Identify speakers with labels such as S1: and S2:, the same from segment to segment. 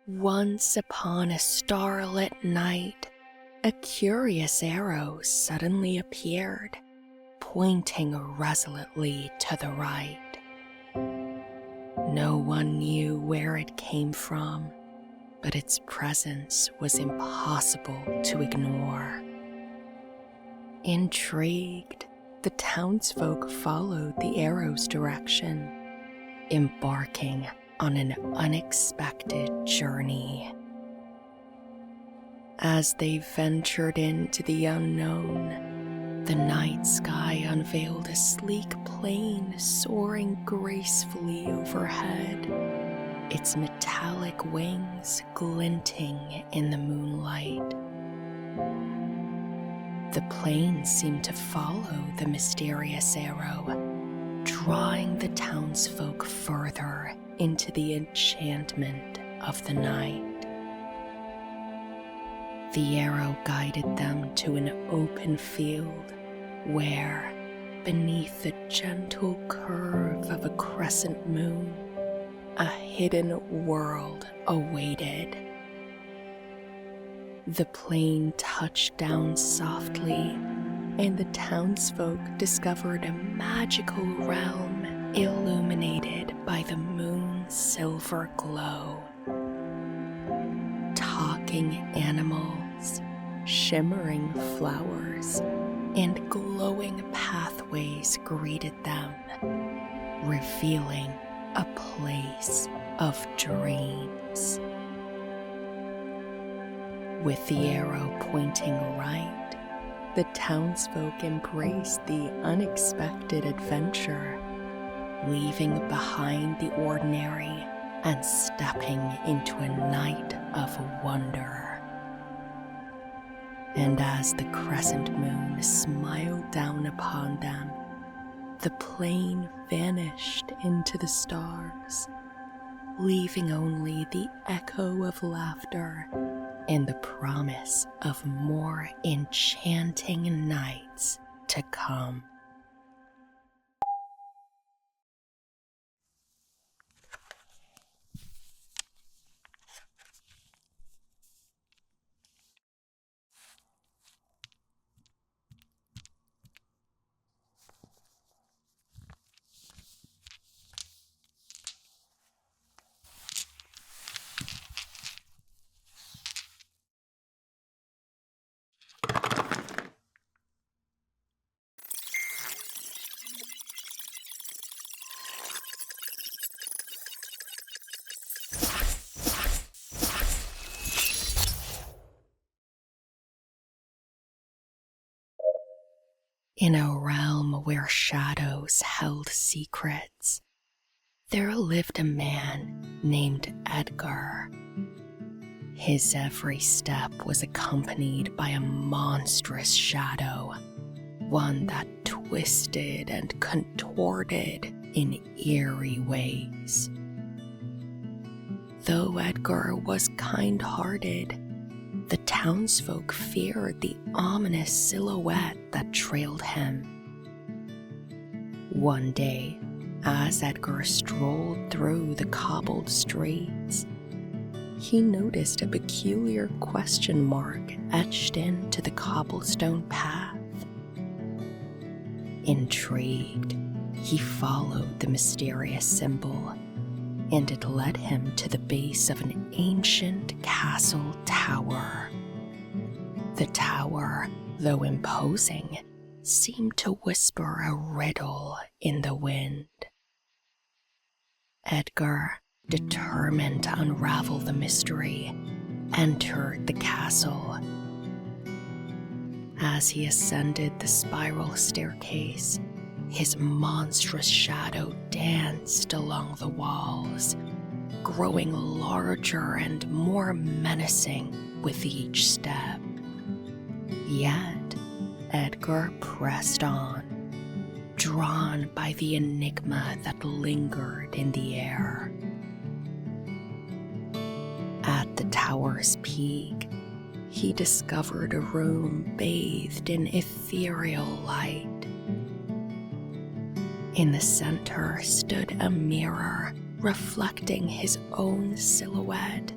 S1: Once upon a starlit night, a curious arrow suddenly appeared, pointing resolutely to the right. No one knew where it came from, but its presence was impossible to ignore. Intrigued, the townsfolk followed the arrow's direction, embarking on an unexpected journey. As they ventured into the unknown, the night sky unveiled a sleek plane soaring gracefully overhead, its metallic wings glinting in the moonlight. The plane seemed to follow the mysterious arrow, drawing the townsfolk further into the enchantment of the night. The arrow guided them to an open field where, beneath the gentle curve of a crescent moon, a hidden world awaited. The plane touched down softly, and the townsfolk discovered a magical realm illuminated by the moon's silver glow. Talking animals, shimmering flowers, and glowing pathways greeted them, revealing a place of dreams. With the arrow pointing right, the townsfolk embraced the unexpected adventure, leaving behind the ordinary and stepping into a night of wonder. And as the crescent moon smiled down upon them, the plane vanished into the stars, leaving only the echo of laughter and the promise of more enchanting nights to come. In a realm where shadows held secrets, there lived a man named Edgar. His every step was accompanied by a monstrous shadow, one that twisted and contorted in eerie ways. Though Edgar was kind-hearted, the townsfolk feared the ominous silhouette that trailed him. One day, as Edgar strolled through the cobbled streets, he noticed a peculiar question mark etched into the cobblestone path. Intrigued, he followed the mysterious symbol, and it led him to the base of an ancient castle tower. The tower, though imposing, seemed to whisper a riddle in the wind. Edgar, determined to unravel the mystery, entered the castle. As he ascended the spiral staircase, his monstrous shadow danced along the walls, growing larger and more menacing with each step. Yet, Edgar pressed on, drawn by the enigma that lingered in the air. At the tower's peak, he discovered a room bathed in ethereal light. In the center stood a mirror reflecting his own silhouette,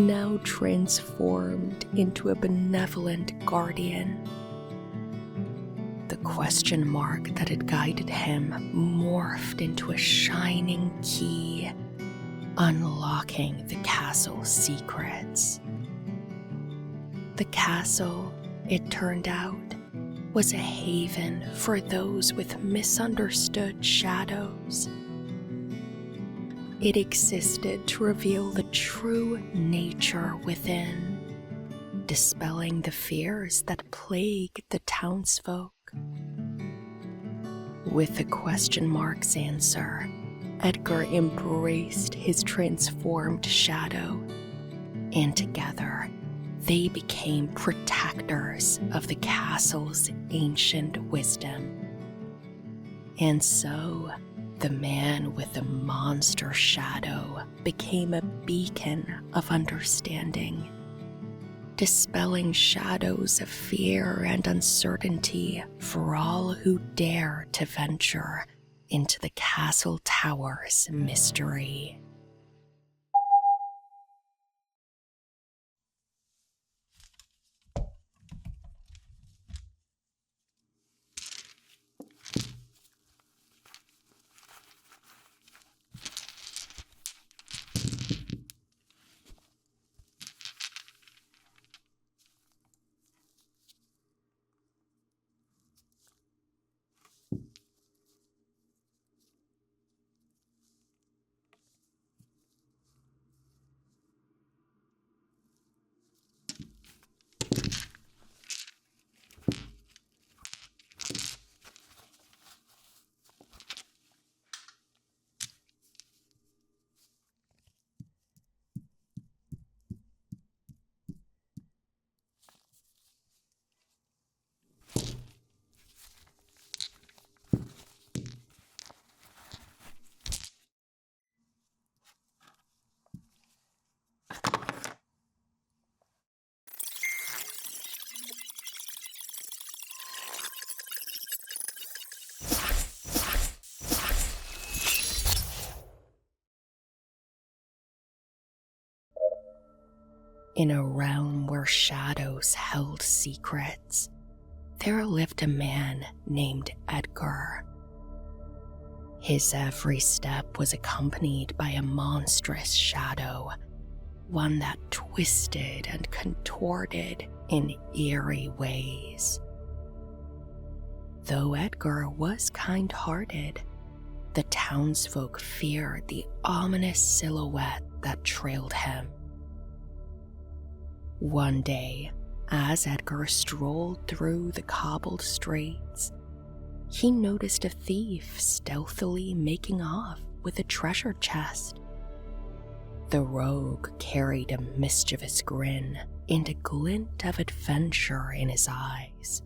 S1: now transformed into a benevolent guardian. The question mark that had guided him morphed into a shining key, unlocking the castle's secrets. The castle, it turned out, was a haven for those with misunderstood shadows. It existed to reveal the true nature within, dispelling the fears that plague the townsfolk. With the question mark's answer, Edgar embraced his transformed shadow, and together they became protectors of the castle's ancient wisdom. And so, the man with the monster shadow became a beacon of understanding, dispelling shadows of fear and uncertainty for all who dare to venture into the castle tower's mystery. In a realm where shadows held secrets, there lived a man named Edgar. His every step was accompanied by a monstrous shadow, one that twisted and contorted in eerie ways. Though Edgar was kind-hearted, the townsfolk feared the ominous silhouette that trailed him. One day, as Edgar strolled through the cobbled streets, he noticed a thief stealthily making off with a treasure chest. The rogue carried a mischievous grin and a glint of adventure in his eyes.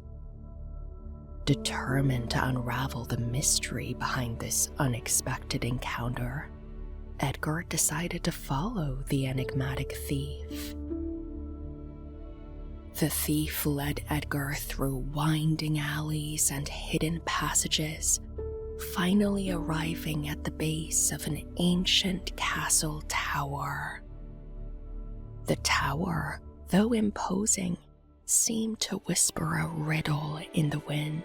S1: Determined to unravel the mystery behind this unexpected encounter, Edgar decided to follow the enigmatic thief. The thief led Edgar through winding alleys and hidden passages, finally arriving at the base of an ancient castle tower. The tower, though imposing, seemed to whisper a riddle in the wind,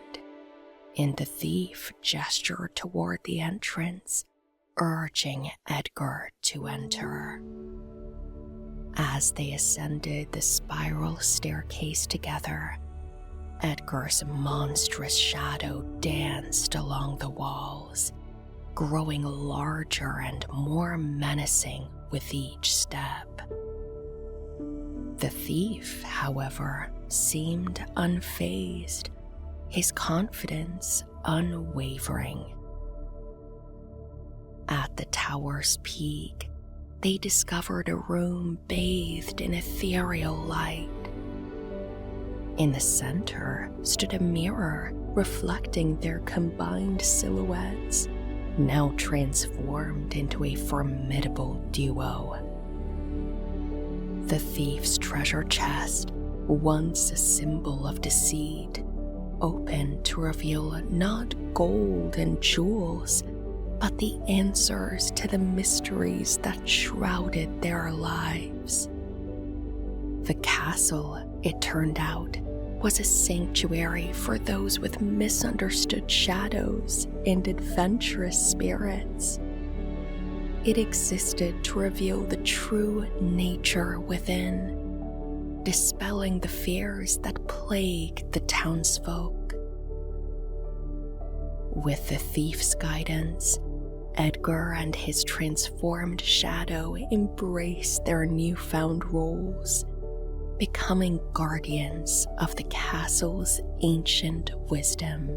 S1: and the thief gestured toward the entrance, urging Edgar to enter. As they ascended the spiral staircase together, Edgar's monstrous shadow danced along the walls, growing larger and more menacing with each step. The thief, however, seemed unfazed, his confidence unwavering. At the tower's peak, they discovered a room bathed in ethereal light. In the center stood a mirror reflecting their combined silhouettes, now transformed into a formidable duo. The thief's treasure chest, once a symbol of deceit, opened to reveal not gold and jewels, but the answers to the mysteries that shrouded their lives. The castle, it turned out, was a sanctuary for those with misunderstood shadows and adventurous spirits. It existed to reveal the true nature within, dispelling the fears that plagued the townsfolk. With the thief's guidance, Edgar and his transformed shadow embraced their newfound roles, becoming guardians of the castle's ancient wisdom.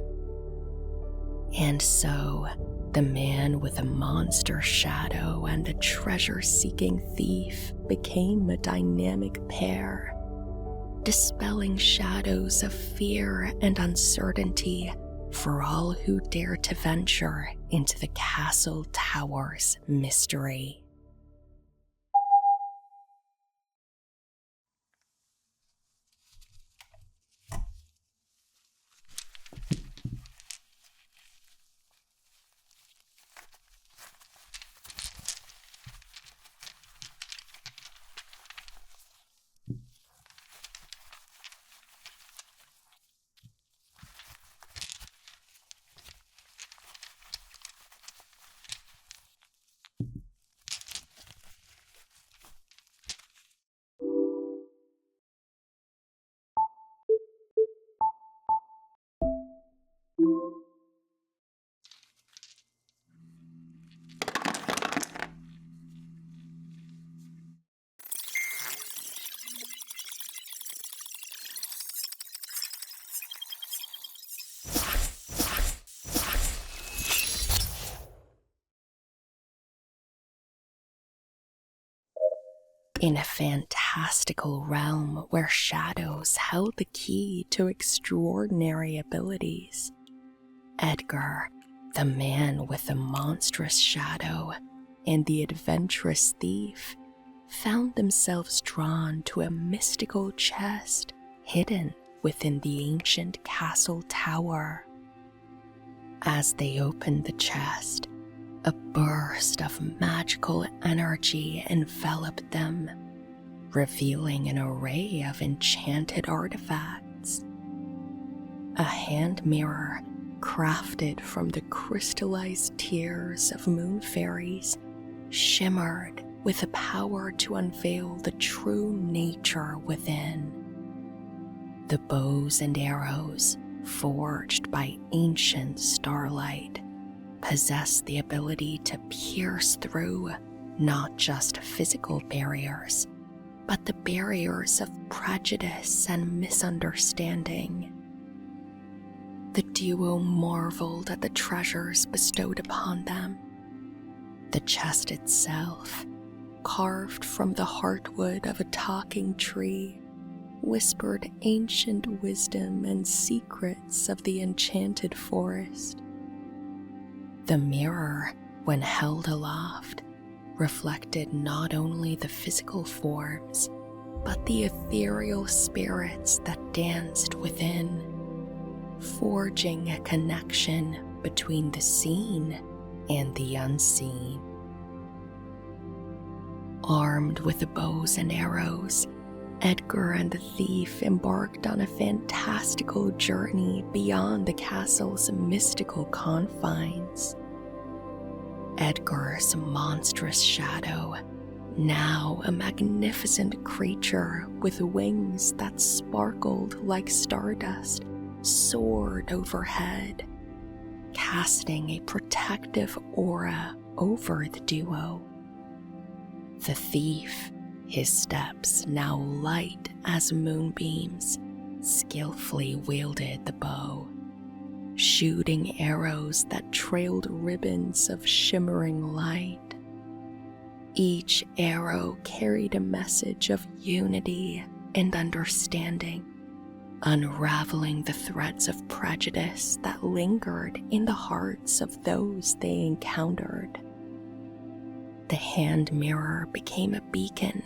S1: And so, the man with a monster shadow and a treasure-seeking thief became a dynamic pair, dispelling shadows of fear and uncertainty for all who dare to venture into the castle tower's mystery. In a fantastical realm where shadows held the key to extraordinary abilities, Edgar, the man with the monstrous shadow, and the adventurous thief found themselves drawn to a mystical chest hidden within the ancient castle tower. As they opened the chest, a burst of magical energy enveloped them, revealing an array of enchanted artifacts. A hand mirror crafted from the crystallized tears of moon fairies shimmered with the power to unveil the true nature within. The bows and arrows, forged by ancient starlight, possess the ability to pierce through not just physical barriers, but the barriers of prejudice and misunderstanding. The duo marveled at the treasures bestowed upon them. The chest itself, carved from the heartwood of a talking tree, whispered ancient wisdom and secrets of the enchanted forest. The mirror, when held aloft, reflected not only the physical forms, but the ethereal spirits that danced within, forging a connection between the seen and the unseen. Armed with the bows and arrows, Edgar and the thief embarked on a fantastical journey beyond the castle's mystical confines. Edgar's monstrous shadow, now a magnificent creature with wings that sparkled like stardust, soared overhead, casting a protective aura over the duo. The thief, his steps now light as moonbeams, skillfully wielded the bow, shooting arrows that trailed ribbons of shimmering light. Each arrow carried a message of unity and understanding, unraveling the threads of prejudice that lingered in the hearts of those they encountered. The hand mirror became a beacon,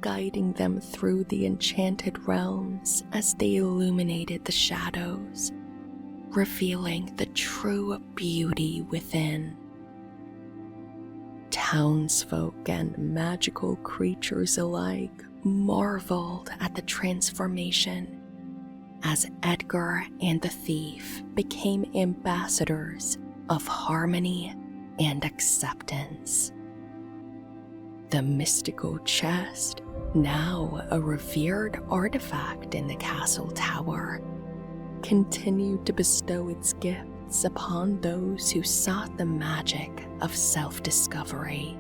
S1: guiding them through the enchanted realms as they illuminated the shadows, revealing the true beauty within. Townsfolk and magical creatures alike marveled at the transformation as Edgar and the thief became ambassadors of harmony and acceptance. The mystical chest, now a revered artifact in the castle tower, continued to bestow its gifts upon those who sought the magic of self-discovery.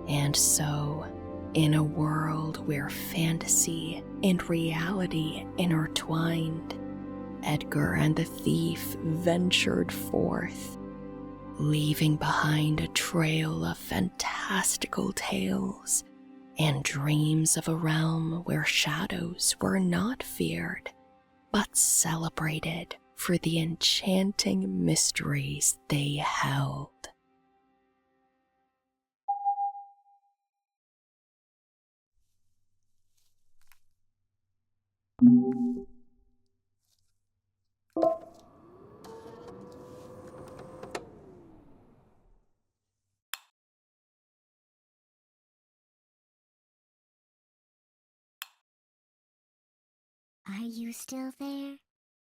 S1: And so, in a world where fantasy and reality intertwined, Edgar and the thief ventured forth, leaving behind a trail of fantastical tales and dreams of a realm where shadows were not feared, but celebrated for the enchanting mysteries they held.
S2: Are you still there?